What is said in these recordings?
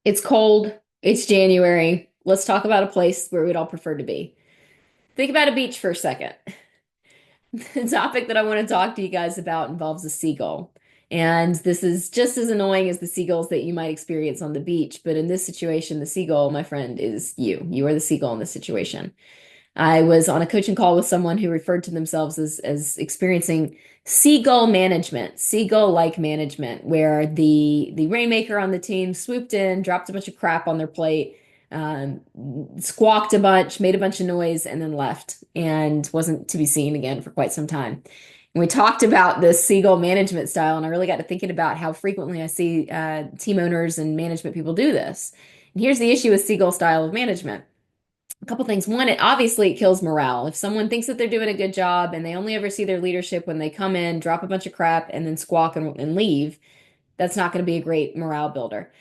It's cold. It's January. Let's talk about a place where we'd all prefer to be. Think about a beach for a second. The topic that I want to talk to you guys about involves a seagull. And this is just as annoying as the seagulls that you might experience on the beach. But in this situation, the seagull, my friend, is you. You are the seagull in this situation. I was on a coaching call with someone who referred to themselves as experiencing seagull management, seagull-like management, where the rainmaker on the team swooped in, dropped a bunch of crap on their plate, um, squawked a bunch, made a bunch of noise, and then left and wasn't to be seen again for quite some time. And we talked about this seagull management style, and I really got to thinking about how frequently I see team owners and management people do this. And here's the issue with seagull style of management. A couple things. One, it kills morale. If someone thinks that they're doing a good job and they only ever see their leadership when they come in, drop a bunch of crap, and then squawk and leave, that's not going to be a great morale builder.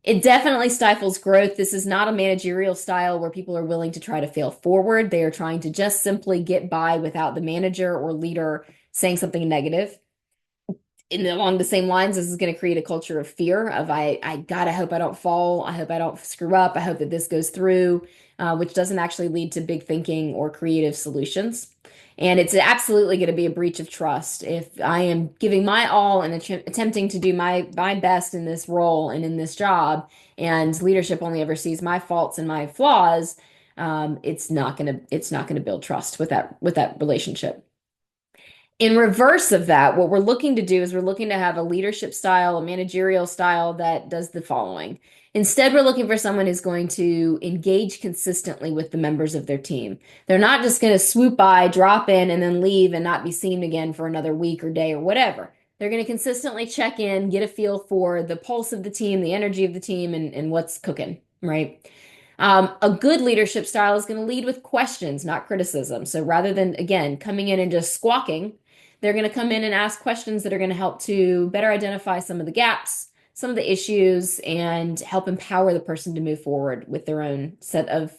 It definitely stifles growth. This is not a managerial style where people are willing to try to fail forward. They are trying to just simply get by without the manager or leader saying something negative. Along the same lines, this is going to create a culture of fear of I gotta hope I don't fall. I hope I don't screw up. I hope that this goes through, which doesn't actually lead to big thinking or creative solutions. And it's absolutely going to be a breach of trust if I am giving my all and attempting to do my best in this role and in this job, and leadership only ever sees my faults and my flaws. It's not gonna build trust with that relationship. In reverse of that, what we're looking to do is we're looking to have a leadership style, a managerial style that does the following. Instead, we're looking for someone who's going to engage consistently with the members of their team. They're not just going to swoop by, drop in, and then leave and not be seen again for another week or day or whatever. They're going to consistently check in, get a feel for the pulse of the team, the energy of the team, and what's cooking, right? A good leadership style is going to lead with questions, not criticism. So rather than, again, coming in and just squawking, they're going to come in and ask questions that are going to help to better identify some of the gaps, some of the issues, and help empower the person to move forward with their own set of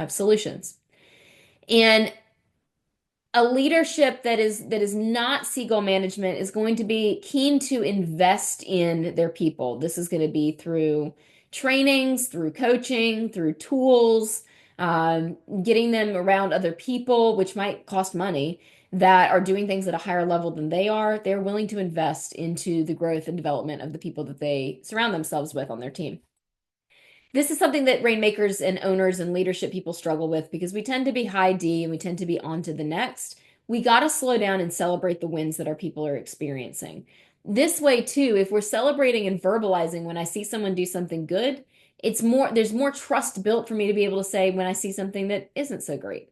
solutions. And a leadership that is not seagull management is going to be keen to invest in their people. This is going to be through trainings, through coaching, through tools, getting them around other people, which might cost money, that are doing things at a higher level than they are. They're willing to invest into the growth and development of the people that they surround themselves with on their team. This is something that rainmakers and owners and leadership people struggle with because we tend to be high D and we tend to be on to the next. We got to slow down and celebrate the wins that our people are experiencing. This way, too, if we're celebrating and verbalizing when I see someone do something good, there's more trust built for me to be able to say when I see something that isn't so great.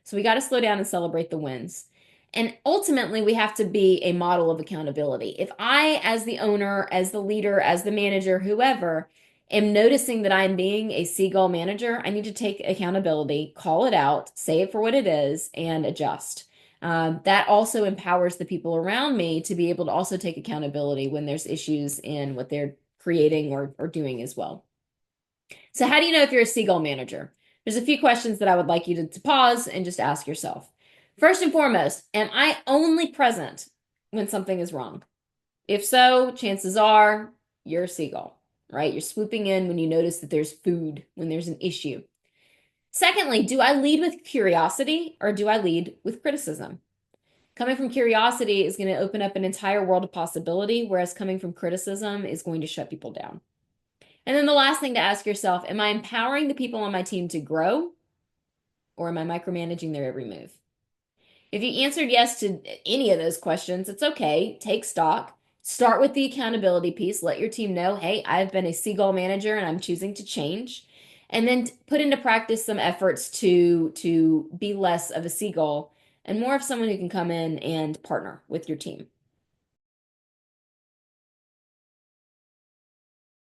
So we got to slow down and celebrate the wins. And ultimately, we have to be a model of accountability. If I, as the owner, as the leader, as the manager, whoever, am noticing that I'm being a seagull manager, I need to take accountability, call it out, say it for what it is, and adjust. That also empowers the people around me to be able to also take accountability when there's issues in what they're creating or doing as well. So, how do you know if you're a seagull manager? There's a few questions that I would like you to pause and just ask yourself. First and foremost, am I only present when something is wrong? If so, chances are you're a seagull, right? You're swooping in when you notice that there's food, when there's an issue. Secondly, do I lead with curiosity or do I lead with criticism? Coming from curiosity is going to open up an entire world of possibility, whereas coming from criticism is going to shut people down. And then the last thing to ask yourself, am I empowering the people on my team to grow or am I micromanaging their every move? If you answered yes to any of those questions, it's okay. Take stock. Start with the accountability piece. Let your team know, hey, I've been a seagull manager and I'm choosing to change. And then put into practice some efforts to be less of a seagull and more of someone who can come in and partner with your team.